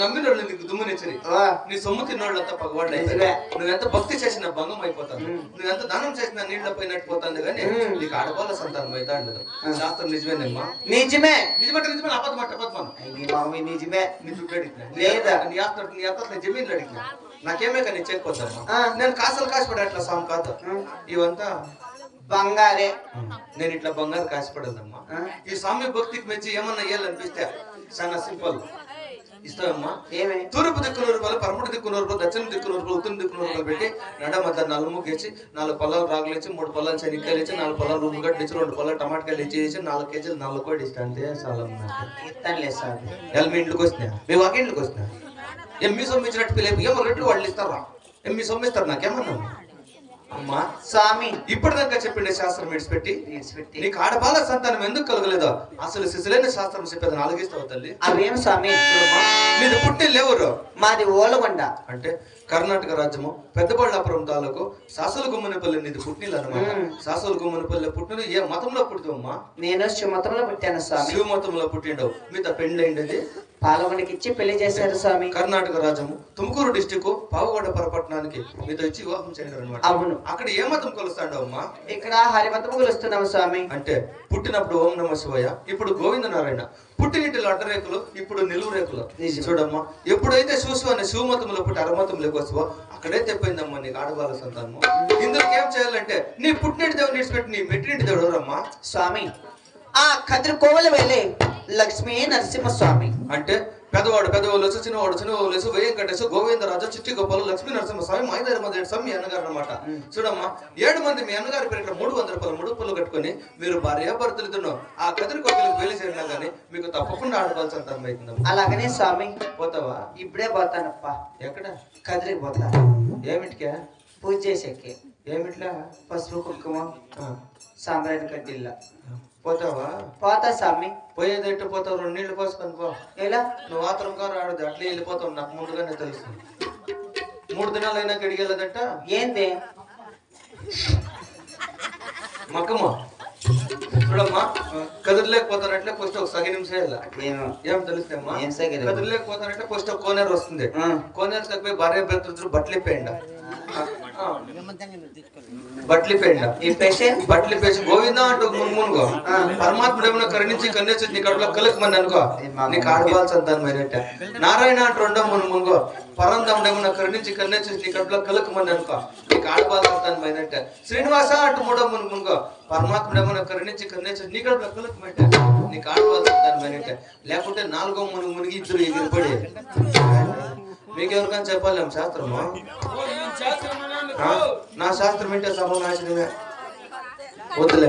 నమ్మినోళ్ళు నీకు దుమ్మునిచ్చని నీ సొమ్ము తిన్నోళ్ళంతా పగవాళ్ళు నువ్వెంత భక్తి చేసిన భంగం అయిపోతాను నువ్వెంత దానం చేసిన నీళ్ళ పోయినట్టు పోతుంది కానీ నీకు ఆడవాళ్ళ సంతానం అయితే ఉండదు శాస్త్రం నిజమేనమ్మా నిజమే నిజమంటే నిజమే అబద్ధం నిజమే నీ దుడ్డు అడిగినా లేదా నీ అత్త జమీన్లు అడిగినా నాకేమే కానీ చెక్కొద్దమ్మా నేను కాసులు కాసిపడే అట్లా స్వామి కాదు ఇవంతా బంగారే నేను ఇట్లా బంగారు కాసిపడదమ్మా ఈ స్వామి భక్తికి మెచ్చి ఏమన్నా ఇయ్యాలనిపిస్తే చాలా సింపుల్ ఇస్తావమ్మా ఏమే తూర్పు దిక్కు 100 రూపాయలు పరమటి దిక్కు 100 రూపాయలు దక్షిణ దిక్కు 100 రూపాయలు ఉత్తర దిక్కు 100 రూపాయలు పెట్టి నడమద్ద 4 ముగ్గేసి 4 పొలాలు రాగులేసి 3 పొలాలు శనిక్కాయలు ఇచ్చి 4 పొలాలు రుబ్బుగడ్డలు ఇచ్చి 2 పొలాలు టమాటకాయలు ఇచ్చేసి 4 కేజీలు 4 కోడి ఇస్తా అంతే చాలా ఇస్తానులే సార్ మీ ఇంట్లోకి వస్తున్నా మీ వాకి ఇంట్లోకి వస్తున్నా ఏం మీ సొమ్ము ఇచ్చినట్టు పిల్లలు ఏమో రెట్లు వాళ్ళు ఇస్తారా ఏం మీ సొమ్ము ఇస్తారు నాకేమన్నా అమ్మా స్వామి ఇప్పటిదాకా చెప్పిండే శాస్త్రం విడిచిపెట్టి నీకు ఆడబాల సంతానం ఎందుకు కలగలేదో అసలు శిశులైన శాస్త్రం చెప్పేది నాలుగిస్తావు తల్లి అవేం స్వామి నీది పుట్టి లేవురు మాది ఓలగొండ అంటే కర్ణాటక రాజ్యము పెద్దబళ్ళాపురం తాలూకు సాసుల గుమ్మనపల్లి నీది పుట్టినీళ్ళు అనమాట సాసుల గుమ్మనపల్లి పుట్టిన ఏ మతంలో పుట్టివమ్మా నేను శివమతంలో పుట్టాను స్వామి శివ మతంలో పుట్టిండవు మీతో పెళ్లి అయిండది పాలకొండకి ఇచ్చి పెళ్లి చేశారు స్వామి కర్ణాటక రాజ్యము తుముకూరు డిస్టిక్ పావుగొండ పరపట్నానికి మీతో ఇచ్చి వివాహం చేయడం అనమాట అవును అక్కడ ఏ మతం కొలుస్తాడు అమ్మా ఇక్కడ హరిమతము కొలుస్తున్నాము స్వామి అంటే పుట్టినప్పుడు ఓం నమ శివయ్య ఇప్పుడు గోవింద నారాయణ పుట్టినింటిలో అడ్డరేకులు ఇప్పుడు నిలువు రేకులు చూడమ్మా ఎప్పుడైతే చూసు అనే శివమతంలో పుట్టి అరమతంలోకి వస్తావో అక్కడే తెప్పిందమ్మా నీకు ఆడవాళ్ళ సంతానము ఇందులో ఏం చేయాలంటే నీ పుట్టినింటి దేవుడు నిడిచిపెట్టి నీ మెట్టినింటి దేవుడు ఎవరమ్మా స్వామి ఆ కదిరి కోవల వెళ్ళే లక్ష్మీ నరసింహస్వామి అంటే పెద్దవాళ్ళు చిన్నవాళ్ళు వెంకటేశు గోవిందరాజు చిట్టి గోపాలు లక్ష్మీ నరసింహస్వామి మైదారి మధ్య స్వామి మీ అన్నగారు అనమాట చూడమ్మా 7 మంది మీ అన్నగారి పేరు 300 రూపాయలు ముడుపులు కట్టుకుని మీరు భార్యాభర్తలు ఆ కదిరి కోకలకు పెళ్లి చేసినా గానీ మీకు తప్పకుండా ఆడవాల్సి సంతానం అవుతుంది అలాగనే స్వామి పోతావా ఇప్పుడే పోతానప్ప ఎక్కడ కదిరికి పోతా ఏమిటికే పూజ చేసేకి ఏమిట్లా పసుపు కుంకుమ సాంబ్రాణి కడ్డిల్లా పోతావా పోతా స్వామి పోయేది ఎట్టు పోతావు 2 నీళ్లు పోసుకొని పో ఎలా నువ్వు ఆత్రం కారు ఆడదు అట్లే వెళ్ళిపోతావు నాకు ముందుగానే తెలుసు 3 దినాలు అయినా గడిగేలేదట ఏంది మక్కమ్మ చూడమ్మా కదిలేకపోతానట్లే ఫస్ట్ ఒక సగం నిమిషం ఏం తెలుస్తామ్మా కదిలేకపోతానంటే ఫస్ట్ ఒక కోనేరు వస్తుంది కోనేరు తగ్గిపోయి భార్య భర్తలు బట్టలిపోయిండ బట్టలిపేసి గోవిందా అంటూ మున్మునుగో పరమాత్ముడు ఏమన్నా కరుణించి కన్నేసి నీ కడుపులో కలుకమని అనుకో నీకు ఆడవాల్సి అంతాను మైనట్ట నారాయణ అంటూ ఉండవు మున్మునుగో పరందముడు ఏమన్నా కరుణించి కన్నేసి నీ కడుపులో కలుకమని అనుకో నీకు ఆడవాల్సి అంతాను మైనట్ట శ్రీనివాస అంటూ మూడో మున్మునుగో పరమాత్ముడు ఏమన్నా కరుణించి కన్నేసి నీ కడుపులో కలుకమంట నీకు ఆడవాల్సి అంతాను మైనట్ట లేకుంటే 4వ మునిగి 2 ఎగిరిపడి మీకెవరికైనా చెప్పాలేం శాస్త్రము నా శాస్త్రం ఏంటో సర్వనాశనమే వద్దులే